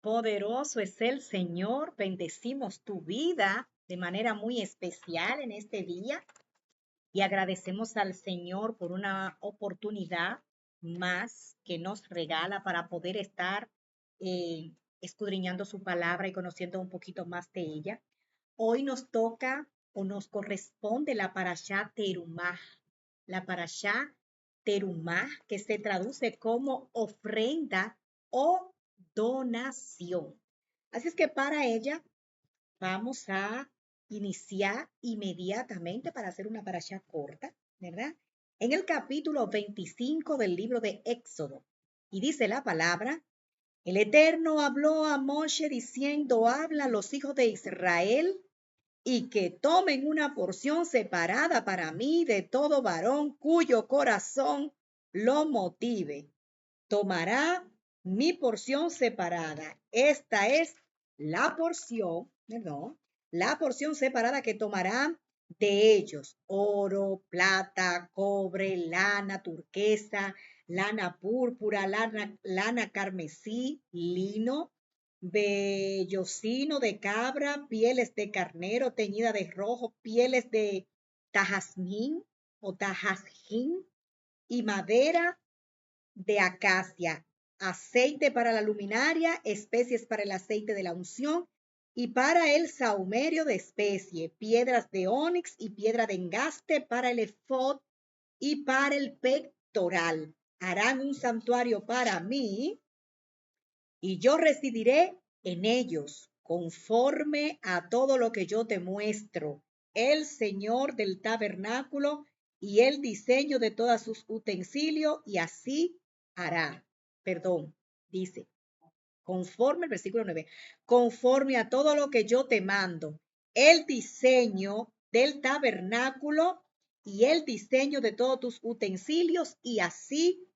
Poderoso es el Señor, bendecimos tu vida de manera muy especial en este día y agradecemos al Señor por una oportunidad más que nos regala para poder estar escudriñando su palabra y conociendo un poquito más de ella. Hoy nos toca o nos corresponde la parashá Terumá, la parashá Terumá, que se traduce como ofrenda o donación. Así es que para ella vamos a iniciar inmediatamente para hacer una parashá corta, ¿verdad? En el capítulo 25 del libro de Éxodo. Y dice la palabra, el Eterno habló a Moshe diciendo, habla a los hijos de Israel y que tomen una porción separada para mí de todo varón cuyo corazón lo motive. Tomará mi porción separada. Esta es la porción, perdón, la porción separada que tomará de ellos: oro, plata, cobre, lana turquesa, lana púrpura, lana carmesí, lino, vellocino de cabra, pieles de carnero teñida de rojo, pieles de tajazmín o tajazjín y madera de acacia, aceite para la luminaria, especies para el aceite de la unción y para el sahumerio de especie, piedras de ónix y piedra de engaste para el efod y para el pectoral. Harán un santuario para mí y yo residiré en ellos, conforme a todo lo que yo te muestro. El Señor del tabernáculo y el diseño de todos sus utensilios, y así hará. Perdón, dice, conforme, el versículo 9, conforme a todo lo que yo te mando, el diseño del tabernáculo y el diseño de todos tus utensilios, y así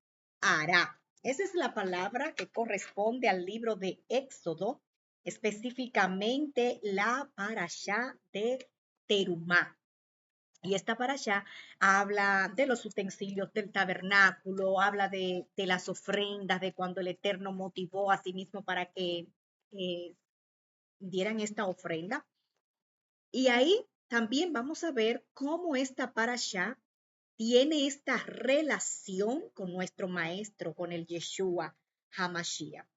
hará. Esa es la palabra que corresponde al libro de Éxodo, específicamente la parashá de Terumá. Y esta parashá habla de los utensilios del tabernáculo, habla de las ofrendas, de cuando el Eterno motivó a sí mismo para que eh, dieran esta ofrenda. Y ahí también vamos a ver cómo esta parashá tiene esta relación con nuestro maestro, con el Yeshua Hamashiach.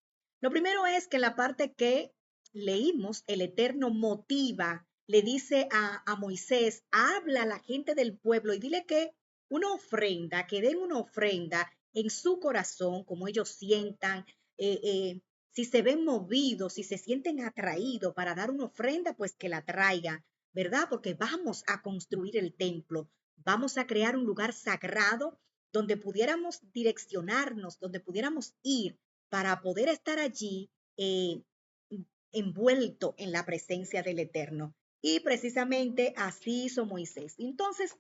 Lo primero es que en la parte que leímos, el Eterno motiva, le dice a Moisés, habla a la gente del pueblo y dile que una ofrenda, que den una ofrenda en su corazón, como ellos sientan, si se ven movidos, si se sienten atraídos para dar una ofrenda, pues que la traigan, ¿verdad? Porque vamos a construir el templo. Vamos a crear un lugar sagrado donde pudiéramos direccionarnos, donde pudiéramos ir para poder estar allí envuelto en la presencia del Eterno. Y precisamente así hizo Moisés. Entonces,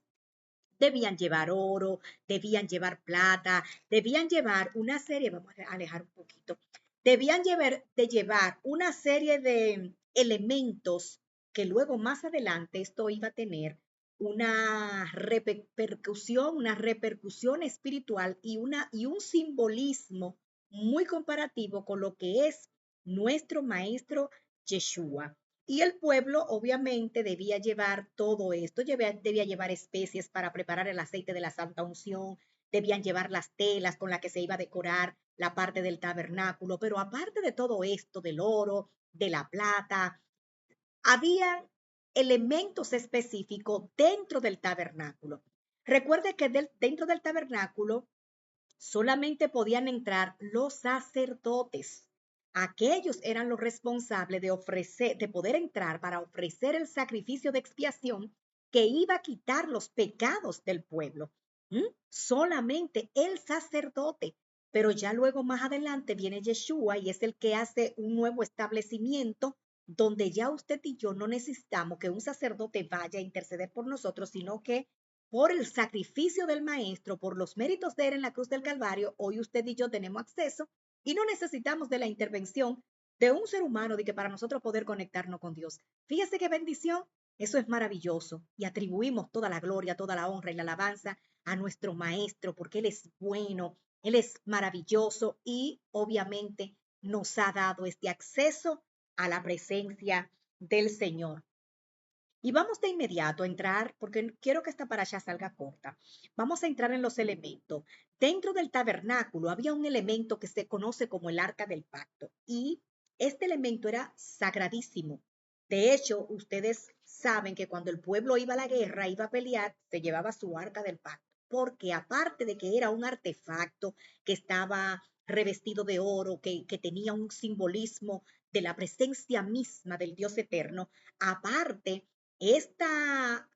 debían llevar oro, debían llevar plata, debían llevar una serie, vamos a alejar un poquito, debían llevar una serie de elementos que luego más adelante esto iba a tener una repercusión espiritual y un simbolismo muy comparativo con lo que es nuestro maestro Yeshua. Y el pueblo obviamente debía llevar todo esto, debía llevar especies para preparar el aceite de la santa unción, debían llevar las telas con las que se iba a decorar la parte del tabernáculo, pero aparte de todo esto, del oro, de la plata, había elementos específicos dentro del tabernáculo. Recuerde que dentro del tabernáculo solamente podían entrar los sacerdotes. Aquellos eran los responsables de poder entrar para ofrecer el sacrificio de expiación que iba a quitar los pecados del pueblo. Solamente el sacerdote. Pero ya luego más adelante viene Yeshua y es el que hace un nuevo establecimiento donde ya usted y yo no necesitamos que un sacerdote vaya a interceder por nosotros, sino que por el sacrificio del Maestro, por los méritos de él en la cruz del Calvario, hoy usted y yo tenemos acceso y no necesitamos de la intervención de un ser humano de que para nosotros poder conectarnos con Dios. Fíjese qué bendición, eso es maravilloso y atribuimos toda la gloria, toda la honra y la alabanza a nuestro Maestro porque Él es bueno, Él es maravilloso y obviamente nos ha dado este acceso a la presencia del Señor. Y vamos de inmediato a entrar, porque quiero que esta parasha salga corta. Vamos a entrar en los elementos. Dentro del tabernáculo había un elemento que se conoce como el arca del pacto. Y este elemento era sagradísimo. De hecho, ustedes saben que cuando el pueblo iba a la guerra, iba a pelear, se llevaba su arca del pacto. Porque aparte de que era un artefacto que estaba revestido de oro, que tenía un simbolismo de la presencia misma del Dios eterno, aparte esta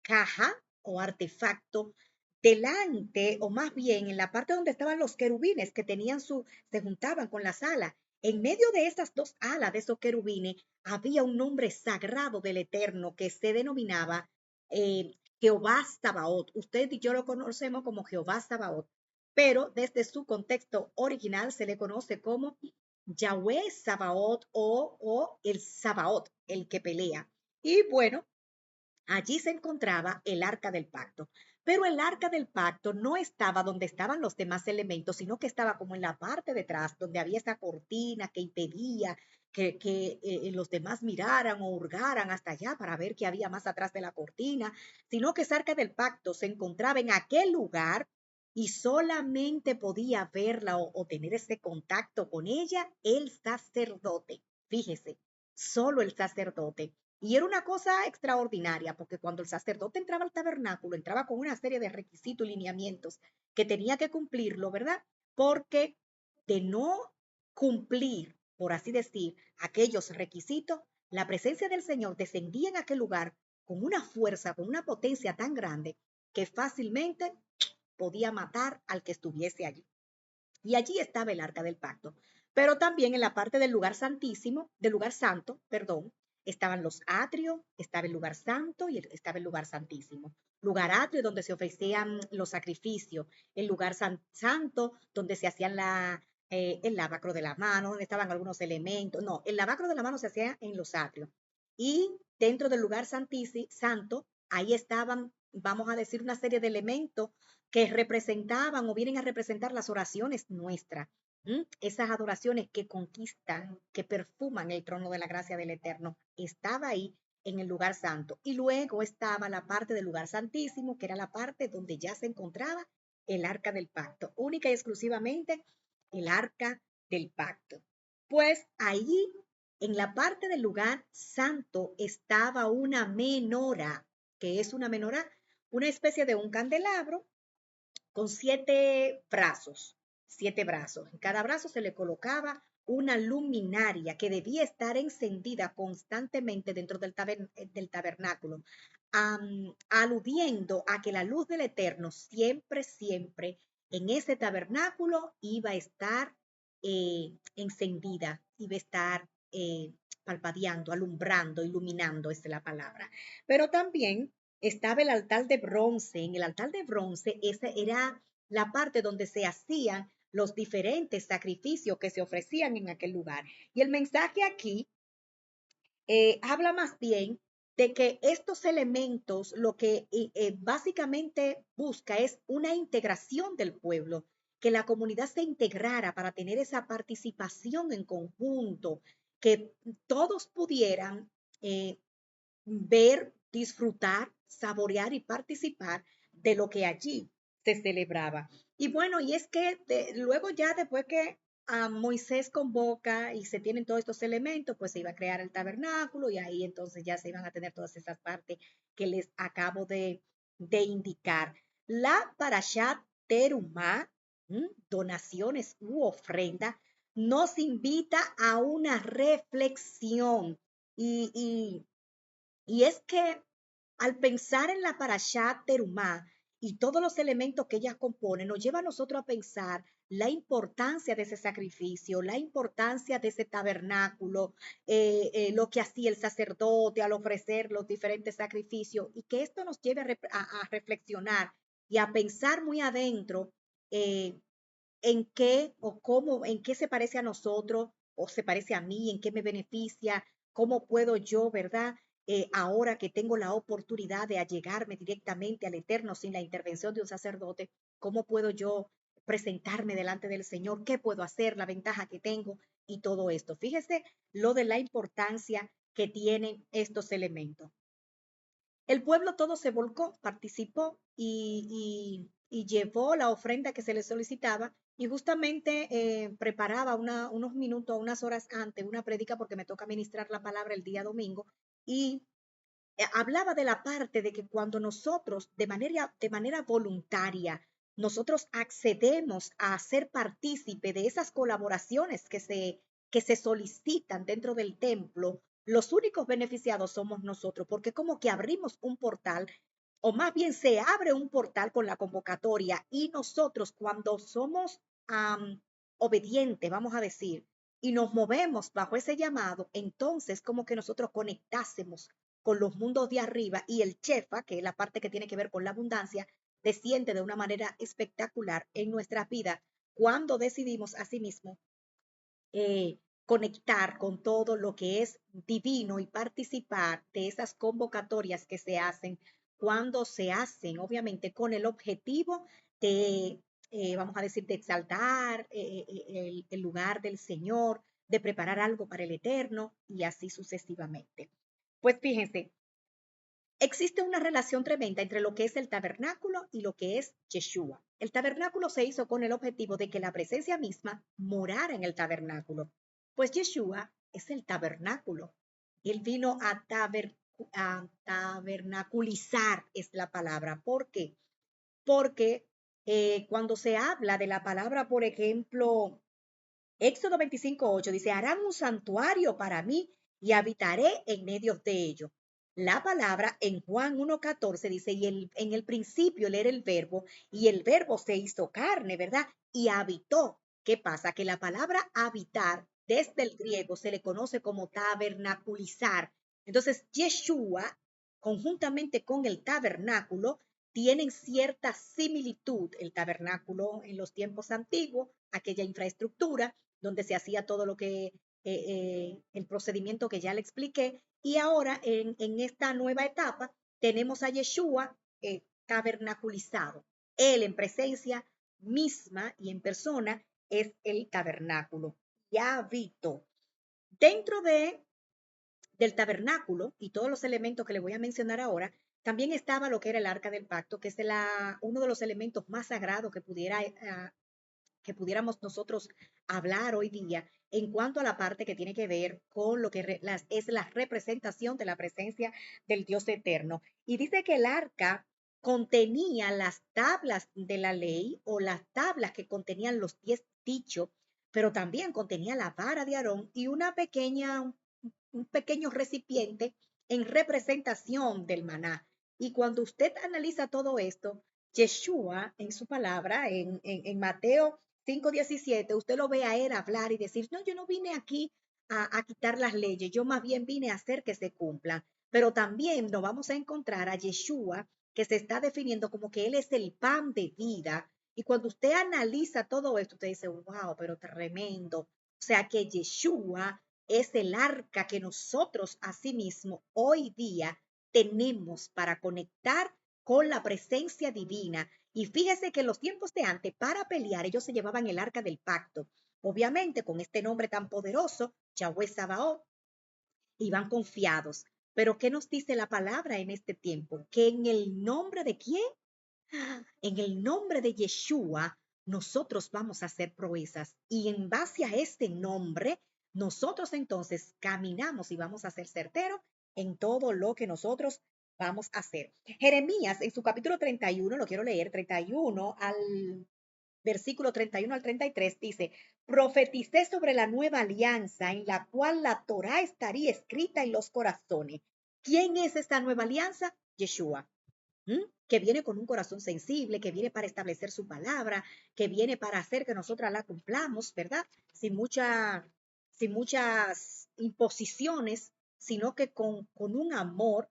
caja o artefacto delante, o más bien en la parte donde estaban los querubines que tenían se juntaban con las alas. En medio de esas dos alas de esos querubines había un nombre sagrado del Eterno que se denominaba Jehová Sabaoth. Usted y yo lo conocemos como Jehová Sabaoth, pero desde su contexto original se le conoce como Yahweh Sabaoth o el Sabaoth, el que pelea. Y bueno, allí se encontraba el arca del pacto. Pero el arca del pacto no estaba donde estaban los demás elementos, sino que estaba como en la parte de atrás, donde había esa cortina que impedía que los demás miraran o hurgaran hasta allá para ver qué había más atrás de la cortina, sino que esa arca del pacto se encontraba en aquel lugar y solamente podía verla o tener ese contacto con ella el sacerdote. Fíjese, solo el sacerdote. Y era una cosa extraordinaria, porque cuando el sacerdote entraba al tabernáculo, entraba con una serie de requisitos y lineamientos que tenía que cumplirlo, ¿verdad? Porque de no cumplir, por así decir, aquellos requisitos, la presencia del Señor descendía en aquel lugar con una fuerza, con una potencia tan grande que fácilmente podía matar al que estuviese allí. Y allí estaba el arca del pacto. Pero también en la parte del lugar santísimo, del lugar santo, perdón, estaban los atrios, estaba el lugar santo y estaba el lugar santísimo. Lugar atrio donde se ofrecían los sacrificios, el lugar santo donde se hacían el lavacro de la mano, donde estaban algunos elementos. No, el lavacro de la mano se hacía en los atrios. Y dentro del lugar santo, ahí estaban, vamos a decir, una serie de elementos que representaban o vienen a representar las oraciones nuestras, esas adoraciones que conquistan, que perfuman el trono de la gracia del Eterno. Estaba ahí en el lugar santo. Y luego estaba la parte del lugar santísimo, que era la parte donde ya se encontraba el arca del pacto, única y exclusivamente el arca del pacto. Pues ahí, en la parte del lugar santo, estaba una menora, que es una menora, una especie de un candelabro con siete brazos. En cada brazo se le colocaba una luminaria que debía estar encendida constantemente dentro del tabernáculo, aludiendo a que la luz del Eterno siempre, siempre en ese tabernáculo iba a estar encendida, iba a estar palpadeando, alumbrando, iluminando, esa es la palabra. Pero también estaba el altar de bronce. En el altar de bronce, esa era la parte donde se hacían los diferentes sacrificios que se ofrecían en aquel lugar. Y el mensaje aquí habla más bien de que estos elementos lo que básicamente busca es una integración del pueblo, que la comunidad se integrara para tener esa participación en conjunto, que todos pudieran ver, disfrutar, saborear y participar de lo que allí se celebraba. Y bueno, y es que luego ya después que a Moisés convoca y se tienen todos estos elementos, pues se iba a crear el tabernáculo y ahí entonces ya se iban a tener todas esas partes que les acabo de indicar. La Parashat Terumá, donaciones u ofrenda, nos invita a una reflexión y es que al pensar en la Parashat Terumá y todos los elementos que ella compone, nos lleva a nosotros a pensar la importancia de ese sacrificio, la importancia de ese tabernáculo, lo que hacía el sacerdote al ofrecer los diferentes sacrificios, y que esto nos lleve a reflexionar y a pensar muy adentro eh, en qué o cómo, en qué se parece a nosotros o se parece a mí, en qué me beneficia, cómo puedo yo, ¿verdad? Ahora que tengo la oportunidad de allegarme directamente al Eterno sin la intervención de un sacerdote, ¿cómo puedo yo presentarme delante del Señor, qué puedo hacer, la ventaja que tengo y todo esto. Fíjese lo de la importancia que tienen estos elementos. El pueblo todo se volcó, participó y llevó la ofrenda que se le solicitaba y justamente preparaba unos minutos, unas horas antes una prédica porque me toca ministrar la palabra el día domingo y hablaba de la parte de que cuando nosotros de manera voluntaria, nosotros accedemos a ser partícipe de esas colaboraciones que se solicitan dentro del templo, los únicos beneficiados somos nosotros, porque como que abrimos un portal, o más bien se abre un portal con la convocatoria y nosotros cuando somos obedientes, vamos a decir, y nos movemos bajo ese llamado, entonces como que nosotros conectásemos con los mundos de arriba y el Chefa, que es la parte que tiene que ver con la abundancia, desciende de una manera espectacular en nuestra vida cuando decidimos asimismo conectar con todo lo que es divino y participar de esas convocatorias que se hacen cuando se hacen, obviamente, con el objetivo de, vamos a decir, de exaltar el lugar del Señor, de preparar algo para el eterno y así sucesivamente. Pues fíjense, existe una relación tremenda entre lo que es el tabernáculo y lo que es Yeshua. El tabernáculo se hizo con el objetivo de que la presencia misma morara en el tabernáculo, pues Yeshua es el tabernáculo. Él vino a tabernaculizar, es la palabra. ¿Por qué? Porque cuando se habla de la palabra, por ejemplo, Éxodo 25:8 dice, harán un santuario para mí y habitaré en medio de ellos. La palabra en Juan 1:14 dice, en el principio él era el verbo y el verbo se hizo carne, ¿verdad? Y habitó. ¿Qué pasa? Que la palabra habitar desde el griego se le conoce como tabernaculizar. Entonces, Yeshua, conjuntamente con el tabernáculo, tienen cierta similitud. El tabernáculo en los tiempos antiguos, aquella infraestructura, donde se hacía todo lo que el procedimiento que ya le expliqué. Y ahora en esta nueva etapa tenemos a Yeshua tabernaculizado. Él en presencia misma y en persona es el tabernáculo. Ya habito dentro del tabernáculo y todos los elementos que le voy a mencionar ahora. También estaba lo que era el arca del pacto, que es uno de los elementos más sagrados que pudiéramos nosotros hablar hoy día en cuanto a la parte que tiene que ver con lo que es la representación de la presencia del Dios eterno. Y dice que el arca contenía las tablas de la ley o las tablas que contenían los 10 dichos, pero también contenía la vara de Aarón y un pequeño recipiente en representación del maná. Y cuando usted analiza todo esto, Yeshua en su palabra, en Mateo 5:17, usted lo ve a él hablar y decir, no, yo no vine aquí a quitar las leyes, yo más bien vine a hacer que se cumplan. Pero también nos vamos a encontrar a Yeshua que se está definiendo como que él es el pan de vida. Y cuando usted analiza todo esto, usted dice, wow, pero tremendo. O sea que Yeshua es el arca que nosotros asimismo hoy día tenemos para conectar con la presencia divina. Y fíjese que en los tiempos de antes, para pelear, ellos se llevaban el arca del pacto. Obviamente, con este nombre tan poderoso, Yahweh Sabaoth, iban confiados. Pero ¿qué nos dice la palabra en este tiempo? Que en el nombre de quién? En el nombre de Yeshua, nosotros vamos a hacer proezas. Y en base a este nombre, nosotros entonces caminamos y vamos a ser certeros en todo lo que nosotros vamos a hacer. Jeremías, en su capítulo 31, lo quiero leer, 31 al versículo 31 al 33, dice, profeticé sobre la nueva alianza en la cual la Torá estaría escrita en los corazones. ¿Quién es esta nueva alianza? Yeshua. Que viene con un corazón sensible, que viene para establecer su palabra, que viene para hacer que nosotras la cumplamos, ¿verdad? Sin muchas imposiciones, sino que con un amor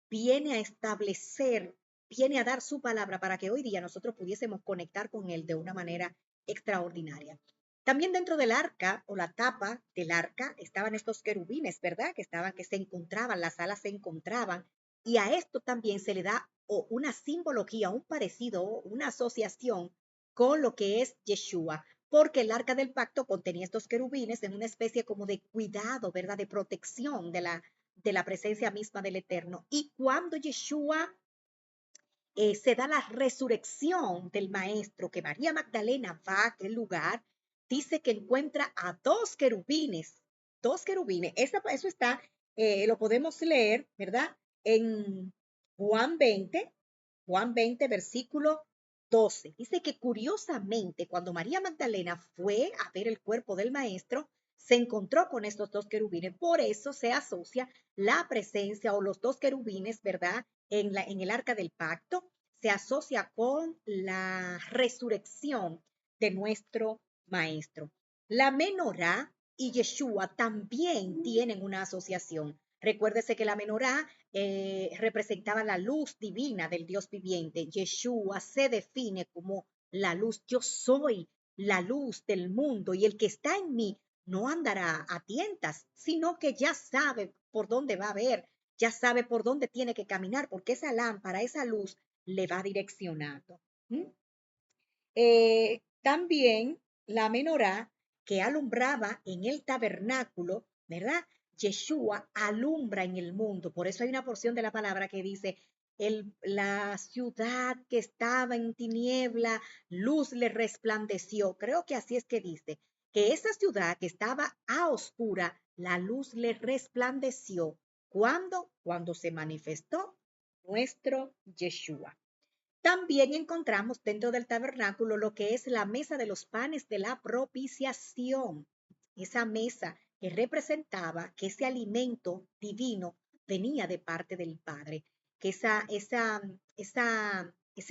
viene a establecer, viene a dar su palabra para que hoy día nosotros pudiésemos conectar con él de una manera extraordinaria. También dentro del arca o la tapa del arca estaban estos querubines, ¿verdad? Que se encontraban, las alas se encontraban. Y a esto también se le da una simbología, un parecido, una asociación con lo que es Yeshua, porque el arca del pacto contenía estos querubines en una especie como de cuidado, ¿verdad? De protección de la presencia misma del Eterno. Y cuando Yeshua se da la resurrección del maestro, que María Magdalena va a aquel lugar, dice que encuentra a dos querubines. Eso está, lo podemos leer, ¿verdad? En Juan 20, Juan 20, versículo 12. Dice que curiosamente, cuando María Magdalena fue a ver el cuerpo del maestro, se encontró con estos dos querubines. Por eso se asocia la presencia o los dos querubines, ¿verdad? En el arca del pacto, se asocia con la resurrección de nuestro maestro. La menorá y Yeshua también tienen una asociación. Recuérdese que la menorá representaba la luz divina del Dios viviente. Yeshua se define como la luz. Yo soy la luz del mundo y el que está en mí no andará a tientas, sino que ya sabe por dónde va a ver, ya sabe por dónde tiene que caminar, porque esa lámpara, esa luz le va direccionando. ¿Mm? También la menorá que alumbraba en el tabernáculo, ¿verdad? Yeshua alumbra en el mundo. Por eso hay una porción de la palabra que dice, la ciudad que estaba en tiniebla, luz le resplandeció. Creo que así es que dice, que esa ciudad que estaba a oscura, la luz le resplandeció. ¿Cuándo? Cuando se manifestó nuestro Yeshua. También encontramos dentro del tabernáculo lo que es la mesa de los panes de la propiciación. Esa mesa que representaba que ese alimento divino venía de parte del Padre, que ese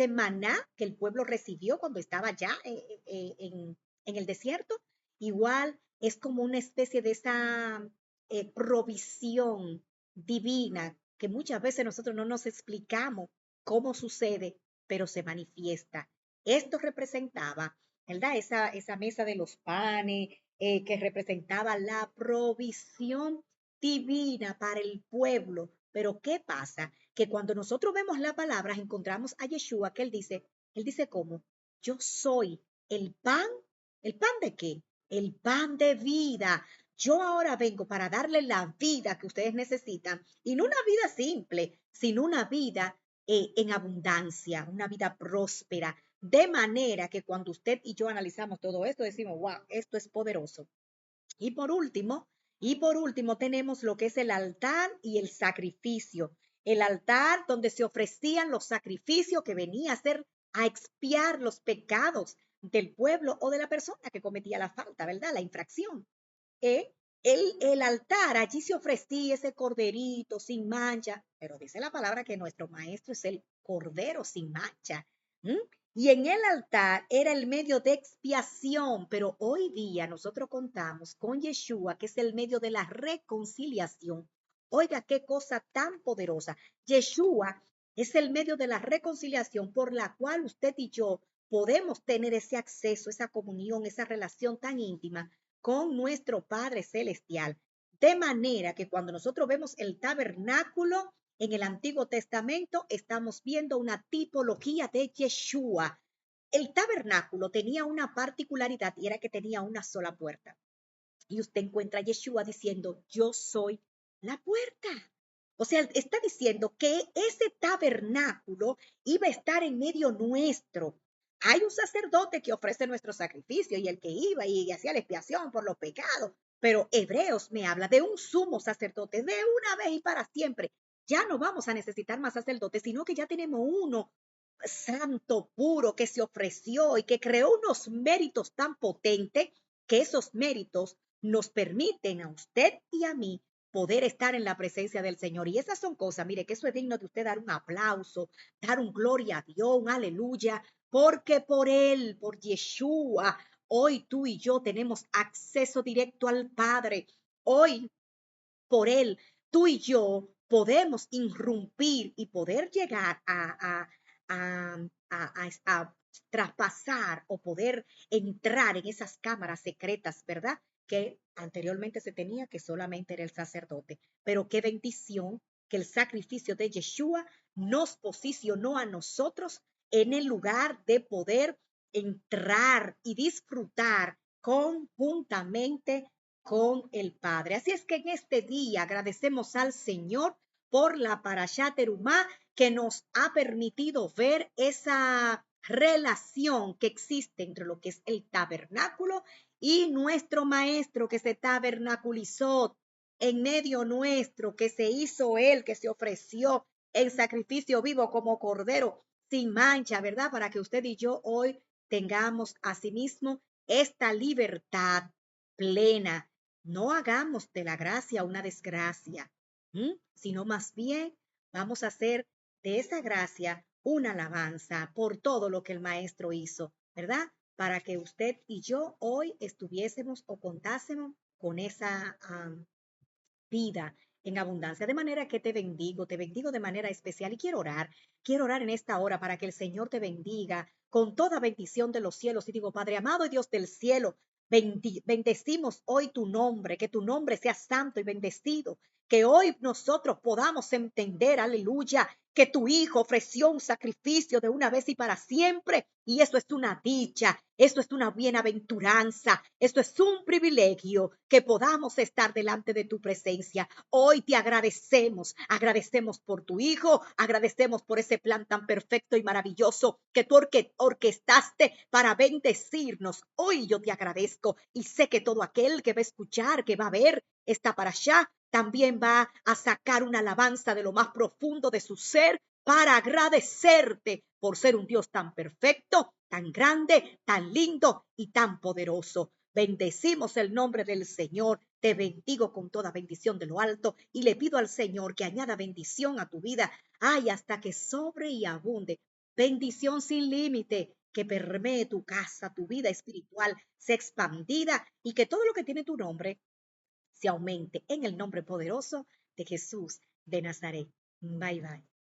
maná que el pueblo recibió cuando estaba ya en el desierto, igual es como una especie de esa provisión divina que muchas veces nosotros no nos explicamos cómo sucede, pero se manifiesta. Esto representaba, ¿verdad? Esa mesa de los panes, que representaba la provisión divina para el pueblo. Pero ¿qué pasa? Que cuando nosotros vemos la palabra, encontramos a Yeshua, que él dice cómo, yo soy ¿el pan de qué? El pan de vida. Yo ahora vengo para darle la vida que ustedes necesitan, y no una vida simple, sino una vida en abundancia, una vida próspera, de manera que cuando usted y yo analizamos todo esto, decimos, wow, esto es poderoso. Y por último, tenemos lo que es el altar y el sacrificio. El altar donde se ofrecían los sacrificios que venía a ser a expiar los pecados del pueblo o de la persona que cometía la falta, ¿verdad? La infracción. ¿Eh? El altar, allí se ofrecía ese corderito sin mancha, pero dice la palabra que nuestro maestro es el cordero sin mancha. ¿Mm? Y en el altar era el medio de expiación, pero hoy día nosotros contamos con Yeshua, que es el medio de la reconciliación. Oiga, qué cosa tan poderosa. Yeshua es el medio de la reconciliación por la cual usted y yo podemos tener ese acceso, esa comunión, esa relación tan íntima con nuestro Padre Celestial. De manera que cuando nosotros vemos el tabernáculo en el Antiguo Testamento, estamos viendo una tipología de Yeshua. El tabernáculo tenía una particularidad y era que tenía una sola puerta. Y usted encuentra a Yeshua diciendo, yo soy la puerta. O sea, está diciendo que ese tabernáculo iba a estar en medio nuestro. Hay un sacerdote que ofrece nuestro sacrificio y el que iba y hacía la expiación por los pecados. Pero Hebreos me habla de un sumo sacerdote de una vez y para siempre. Ya no vamos a necesitar más sacerdotes, sino que ya tenemos uno santo, puro, que se ofreció y que creó unos méritos tan potentes que esos méritos nos permiten a usted y a mí poder estar en la presencia del Señor. Y esas son cosas, mire, que eso es digno de usted dar un aplauso, dar un gloria a Dios, un aleluya, porque por Él, por Yeshua, hoy tú y yo tenemos acceso directo al Padre. Hoy, por Él, tú y yo podemos irrumpir y poder llegar a, a traspasar o poder entrar en esas cámaras secretas, ¿verdad? Que anteriormente se tenía que solamente era el sacerdote. Pero qué bendición que el sacrificio de Yeshua nos posicionó a nosotros en el lugar de poder entrar y disfrutar conjuntamente con el Padre. Así es que en este día agradecemos al Señor por la Parashá Terumá que nos ha permitido ver esa relación que existe entre lo que es el tabernáculo y nuestro Maestro que se tabernaculizó en medio nuestro, que se hizo Él, que se ofreció en sacrificio vivo como cordero sin mancha, ¿verdad? Para que usted y yo hoy tengamos asimismo esta libertad plena. No hagamos de la gracia una desgracia, sino más bien vamos a hacer de esa gracia una alabanza por todo lo que el Maestro hizo, ¿verdad? Para que usted y yo hoy estuviésemos o contásemos con esa vida en abundancia. De manera que te bendigo de manera especial y quiero orar en esta hora para que el Señor te bendiga con toda bendición de los cielos. Y digo, Padre amado y Dios del cielo, bendecimos hoy tu nombre, que tu nombre sea santo y bendecido, que hoy nosotros podamos entender, aleluya, que tu Hijo ofreció un sacrificio de una vez y para siempre. Y eso es una dicha, eso es una bienaventuranza, esto es un privilegio que podamos estar delante de tu presencia. Hoy te agradecemos, agradecemos por tu Hijo, agradecemos por ese plan tan perfecto y maravilloso que tú orquestaste para bendecirnos. Hoy yo te agradezco y sé que todo aquel que va a escuchar, que va a ver esta parashá, también va a sacar una alabanza de lo más profundo de su ser para agradecerte por ser un Dios tan perfecto, tan grande, tan lindo y tan poderoso. Bendecimos el nombre del Señor. Te bendigo con toda bendición de lo alto y le pido al Señor que añada bendición a tu vida. Ay, hasta que sobre y abunde. Bendición sin límite que permee tu casa, tu vida espiritual, sea expandida y que todo lo que tiene tu nombre se aumente en el nombre poderoso de Jesús de Nazaret. Bye bye.